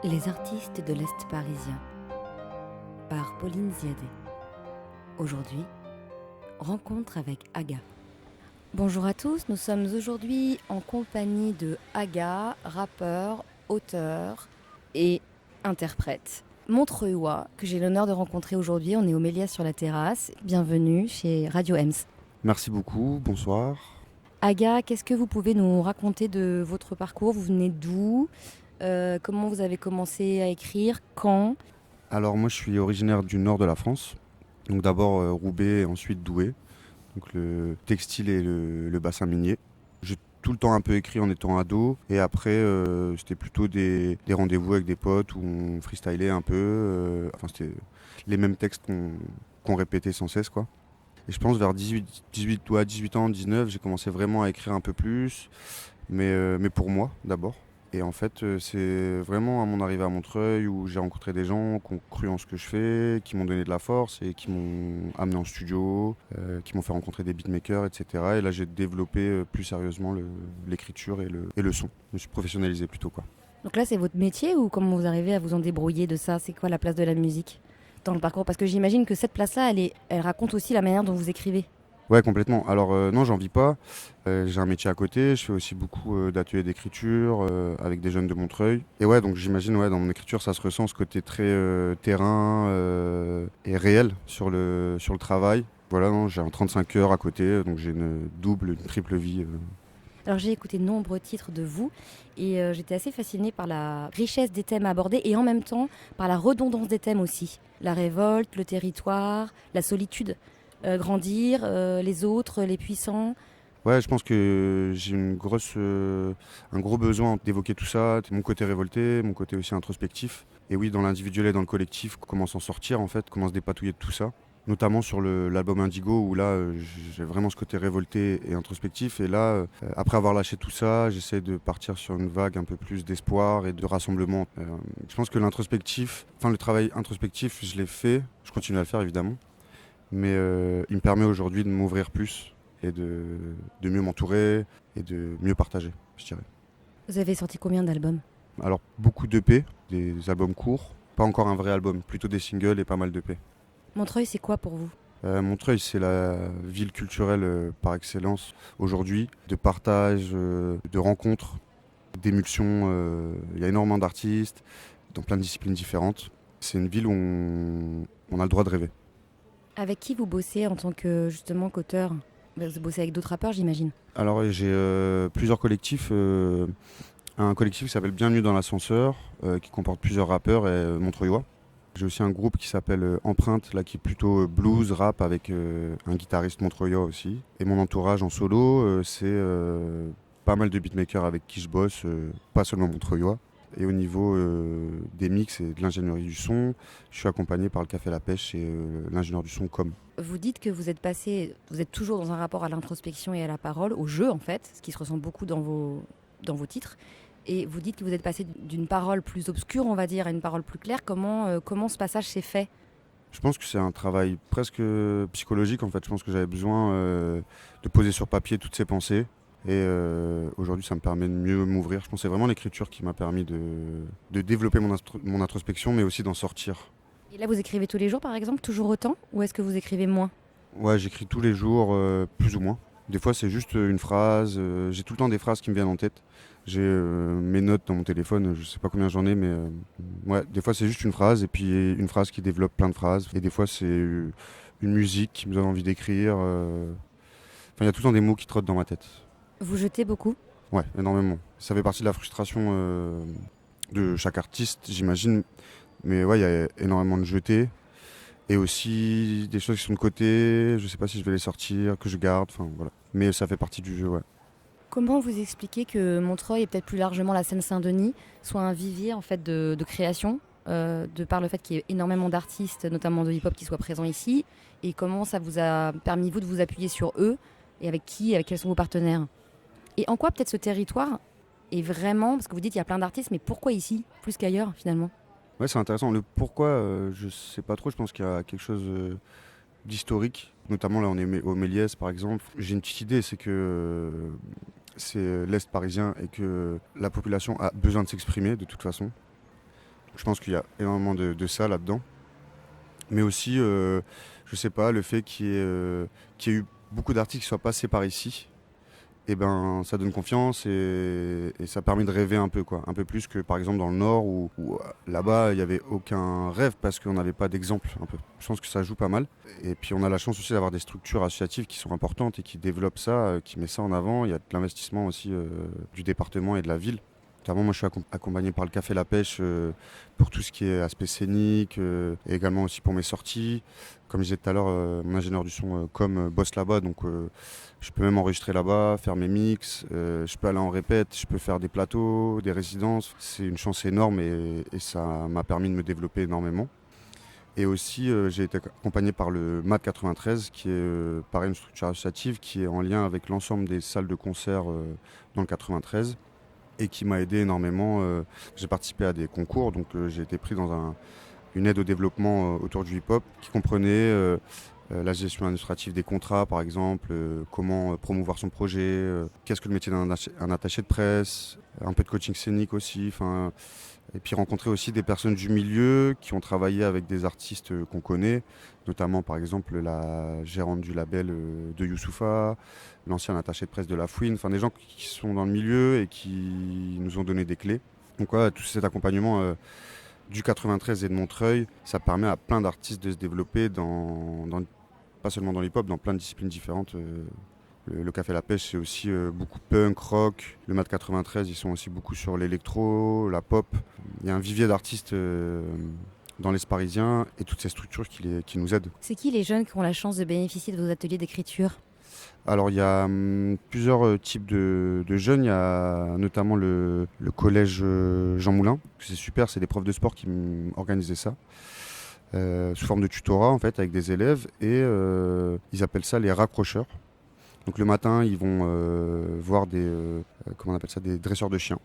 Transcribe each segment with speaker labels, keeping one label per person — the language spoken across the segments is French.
Speaker 1: Les artistes de l'Est parisien par Pauline Ziadé. Aujourd'hui, rencontre avec Aga. Bonjour à tous, nous sommes aujourd'hui en compagnie de Aga, rappeur, auteur et interprète montreuillois que j'ai l'honneur de rencontrer aujourd'hui. On est au Méliès sur la terrasse. Bienvenue chez Radio Ems.
Speaker 2: Merci beaucoup, bonsoir.
Speaker 1: Aga, qu'est-ce que vous pouvez nous raconter de votre parcours ? Vous venez d'où ? Comment vous avez commencé à écrire ? Quand ?
Speaker 2: Alors moi je suis originaire du nord de la France, donc d'abord Roubaix et ensuite Douai, donc le textile et le bassin minier. J'ai tout le temps un peu écrit en étant ado et après c'était plutôt des rendez-vous avec des potes où on freestylait un peu, c'était les mêmes textes qu'on répétait sans cesse quoi. Et je pense vers 18 ans, 19, j'ai commencé vraiment à écrire un peu plus, mais pour moi d'abord. Et en fait, c'est vraiment à mon arrivée à Montreuil où j'ai rencontré des gens qui ont cru en ce que je fais, qui m'ont donné de la force et qui m'ont amené en studio, qui m'ont fait rencontrer des beatmakers, etc. Et là, j'ai développé plus sérieusement l'écriture et le son. Je me suis professionnalisé plutôt, quoi.
Speaker 1: Donc là, c'est votre métier ou comment vous arrivez à vous en débrouiller de ça ? C'est quoi la place de la musique dans le parcours ? Parce que j'imagine que cette place-là, elle raconte aussi la manière dont vous écrivez.
Speaker 2: Ouais, complètement. Alors non, j'en vis pas. J'ai un métier à côté. Je fais aussi beaucoup d'ateliers d'écriture avec des jeunes de Montreuil. Et ouais, donc j'imagine, ouais, dans mon écriture, ça se ressent ce côté très terrain et réel sur le travail. Voilà, non, j'ai un 35 heures à côté, donc j'ai une double, une triple vie.
Speaker 1: Alors j'ai écouté de nombreux titres de vous et j'étais assez fascinée par la richesse des thèmes abordés et en même temps par la redondance des thèmes aussi. La révolte, le territoire, la solitude, grandir, les autres, les puissants.
Speaker 2: Ouais, je pense que j'ai un gros besoin d'évoquer tout ça, mon côté révolté, mon côté aussi introspectif. Et oui, dans l'individuel et dans le collectif, comment s'en sortir en fait, comment se dépatouiller de tout ça. Notamment sur l'album Indigo où là j'ai vraiment ce côté révolté et introspectif. Et là, après avoir lâché tout ça, j'essaie de partir sur une vague un peu plus d'espoir et de rassemblement. Je pense que le travail introspectif, je l'ai fait, je continue à le faire évidemment. Mais il me permet aujourd'hui de m'ouvrir plus et de mieux m'entourer et de mieux partager, je dirais.
Speaker 1: Vous avez sorti combien d'albums ?
Speaker 2: Alors beaucoup d'EP, des albums courts, pas encore un vrai album, plutôt des singles et pas mal d'EP.
Speaker 1: Montreuil, c'est quoi pour vous ?
Speaker 2: Montreuil, c'est la ville culturelle par excellence aujourd'hui, de partage, de rencontres, d'émulsions. Il y a énormément d'artistes dans plein de disciplines différentes. C'est une ville où on a le droit de rêver.
Speaker 1: Avec qui vous bossez en tant que justement qu'auteur ? Vous bossez avec d'autres rappeurs, j'imagine.
Speaker 2: Alors j'ai plusieurs collectifs. Un collectif qui s'appelle Bienvenue dans l'ascenseur, qui comporte plusieurs rappeurs montreuillois. J'ai aussi un groupe qui s'appelle Empreinte, là, qui est plutôt blues, rap, avec un guitariste montreuillois aussi. Et mon entourage en solo, c'est pas mal de beatmakers avec qui je bosse, pas seulement montreuillois. Et au niveau des mix et de l'ingénierie du son, je suis accompagné par le Café La Pêche et l'ingénieur du son Com.
Speaker 1: Vous dites que vous êtes toujours dans un rapport à l'introspection et à la parole, au jeu en fait, ce qui se ressent beaucoup dans vos titres. Et vous dites que vous êtes passé d'une parole plus obscure, on va dire, à une parole plus claire. Comment ce passage s'est fait ?
Speaker 2: Je pense que c'est un travail presque psychologique en fait. Je pense que j'avais besoin de poser sur papier toutes ces pensées. Et aujourd'hui, ça me permet de mieux m'ouvrir. Je pense que c'est vraiment l'écriture qui m'a permis de développer mon introspection, mais aussi d'en sortir.
Speaker 1: Et là, vous écrivez tous les jours, par exemple, toujours autant ? Ou est-ce que vous écrivez moins ?
Speaker 2: Ouais, j'écris tous les jours, plus ou moins. Des fois, c'est juste une phrase. J'ai tout le temps des phrases qui me viennent en tête. J'ai mes notes dans mon téléphone, je sais pas combien j'en ai, mais ouais, des fois, c'est juste une phrase, et puis une phrase qui développe plein de phrases. Et des fois, c'est une musique qui me donne envie d'écrire. Il y a tout le temps des mots qui trottent dans ma tête.
Speaker 1: Vous jetez beaucoup ?
Speaker 2: Ouais, énormément. Ça fait partie de la frustration de chaque artiste, j'imagine. Mais ouais, il y a énormément de jetés. Et aussi des choses qui sont de côté, je sais pas si je vais les sortir, que je garde, enfin voilà. Mais ça fait partie du jeu, ouais.
Speaker 1: Comment vous expliquez que Montreuil et peut-être plus largement la Seine-Saint-Denis soit un vivier en fait de création, de par le fait qu'il y ait énormément d'artistes, notamment de hip-hop, qui soient présents ici, et comment ça vous a permis vous de vous appuyer sur eux, et avec quels sont vos partenaires ? Et en quoi peut-être ce territoire est vraiment, parce que vous dites il y a plein d'artistes, mais pourquoi ici, plus qu'ailleurs finalement ?
Speaker 2: Ouais, c'est intéressant. Le pourquoi, je sais pas trop, je pense qu'il y a quelque chose d'historique. Notamment là, on est au Méliès par exemple. J'ai une petite idée, c'est que c'est l'Est parisien et que la population a besoin de s'exprimer de toute façon. Je pense qu'il y a énormément de ça là-dedans. Mais aussi, je sais pas, le fait qu'il y ait eu beaucoup d'artistes qui soient passés par ici, et ben ça donne confiance et ça permet de rêver un peu quoi, un peu plus que par exemple dans le Nord où là-bas il n'y avait aucun rêve parce qu'on n'avait pas d'exemple un peu. Je pense que ça joue pas mal. Et puis on a la chance aussi d'avoir des structures associatives qui sont importantes et qui développent ça, qui met ça en avant. Il y a de l'investissement aussi du département et de la ville. Notamment, moi, je suis accompagné par le Café La Pêche pour tout ce qui est aspect scénique et également aussi pour mes sorties. Comme je disais tout à l'heure, mon ingénieur du son bosse là-bas, donc je peux même enregistrer là-bas, faire mes mix, je peux aller en répète, je peux faire des plateaux, des résidences. C'est une chance énorme et ça m'a permis de me développer énormément. Et aussi, j'ai été accompagné par le MAD 93, qui est pareil une structure associative qui est en lien avec l'ensemble des salles de concert dans le 93 et qui m'a aidé énormément. J'ai participé à des concours, donc j'ai été pris dans une aide au développement autour du hip-hop qui comprenait la gestion administrative des contrats, par exemple, comment promouvoir son projet, qu'est-ce que le métier d'un attaché de presse, un peu de coaching scénique aussi, et puis rencontrer aussi des personnes du milieu qui ont travaillé avec des artistes qu'on connaît, notamment par exemple la gérante du label de Youssoupha, l'ancien attaché de presse de La Fouine, des gens qui sont dans le milieu et qui nous ont donné des clés. Donc voilà, tout cet accompagnement du 93 et de Montreuil, ça permet à plein d'artistes de se développer pas seulement dans l'hip-hop, dans plein de disciplines différentes. Le Café La Pêche, c'est aussi beaucoup punk, rock. Le MAD 93, ils sont aussi beaucoup sur l'électro, la pop. Il y a un vivier d'artistes dans l'Est parisien et toutes ces structures qui nous aident.
Speaker 1: C'est qui les jeunes qui ont la chance de bénéficier de vos ateliers d'écriture ?
Speaker 2: Alors il y a plusieurs types de jeunes. Il y a notamment le collège Jean Moulin. C'est super, c'est des profs de sport qui organisaient ça. Sous forme de tutorat en fait avec des élèves et ils appellent ça les raccrocheurs. Donc le matin ils vont voir des dresseurs de chiens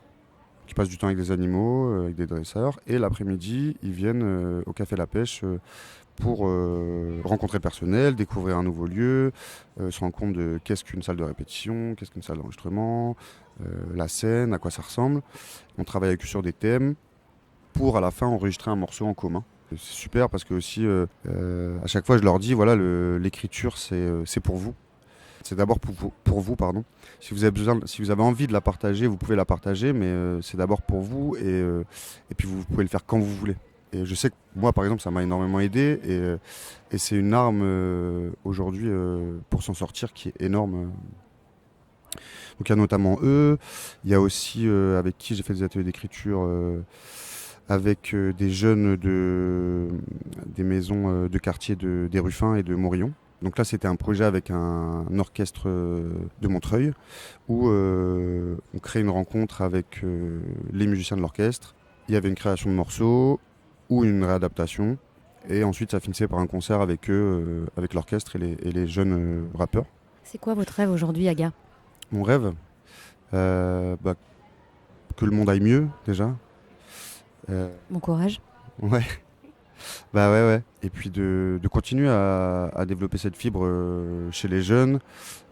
Speaker 2: qui passent du temps avec des animaux, avec des dresseurs, et l'après-midi ils viennent au Café La Pêche pour rencontrer le personnel, découvrir un nouveau lieu, se rendre compte de qu'est-ce qu'une salle de répétition, qu'est-ce qu'une salle d'enregistrement, la scène, à quoi ça ressemble. On travaille avec eux sur des thèmes pour à la fin enregistrer un morceau en commun. C'est super parce que aussi à chaque fois je leur dis voilà l'écriture c'est pour vous. C'est d'abord pour vous, pardon. Si vous avez envie de la partager, vous pouvez la partager, mais c'est d'abord pour vous et puis vous pouvez le faire quand vous voulez. Et je sais que moi, par exemple, ça m'a énormément aidé et c'est une arme aujourd'hui pour s'en sortir qui est énorme. Donc il y a notamment eux, il y a aussi avec qui j'ai fait des ateliers d'écriture avec des jeunes des maisons de quartier des Ruffins et de Morillon. Donc là, c'était un projet avec un orchestre de Montreuil où on crée une rencontre avec les musiciens de l'orchestre. Il y avait une création de morceaux ou une réadaptation. Et ensuite, ça finissait par un concert avec eux, avec l'orchestre et les jeunes rappeurs.
Speaker 1: C'est quoi votre rêve aujourd'hui, Aga ?
Speaker 2: Mon rêve que le monde aille mieux, déjà.
Speaker 1: Bon courage.
Speaker 2: Ouais. Ouais. Et puis de continuer à développer cette fibre chez les jeunes,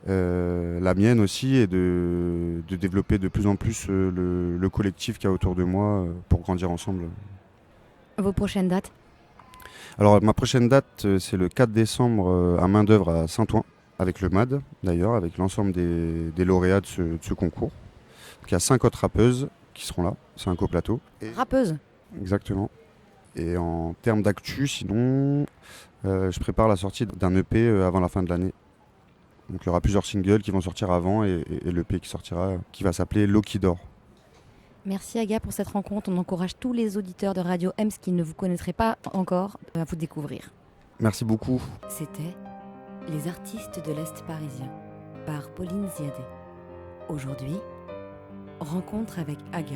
Speaker 2: la mienne aussi, et de développer de plus en plus le collectif qu'il y a autour de moi pour grandir ensemble.
Speaker 1: Vos prochaines dates ?
Speaker 2: Alors ma prochaine date, c'est le 4 décembre à main d'œuvre à Saint-Ouen, avec le MAD d'ailleurs, avec l'ensemble des lauréats de ce concours. Donc, il y a 5 autres rappeuses qui seront là, c'est un coplateau.
Speaker 1: Rappeuse ?
Speaker 2: Exactement. Et en termes d'actu, sinon, je prépare la sortie d'un EP avant la fin de l'année. Donc il y aura plusieurs singles qui vont sortir avant et l'EP qui sortira, qui va s'appeler L'eau qui dort.
Speaker 1: Merci Aga pour cette rencontre. On encourage tous les auditeurs de Radio Ems qui ne vous connaîtraient pas encore à vous découvrir.
Speaker 2: Merci beaucoup.
Speaker 1: C'était Les artistes de l'Est parisien par Pauline Ziadé. Aujourd'hui, rencontre avec Aga.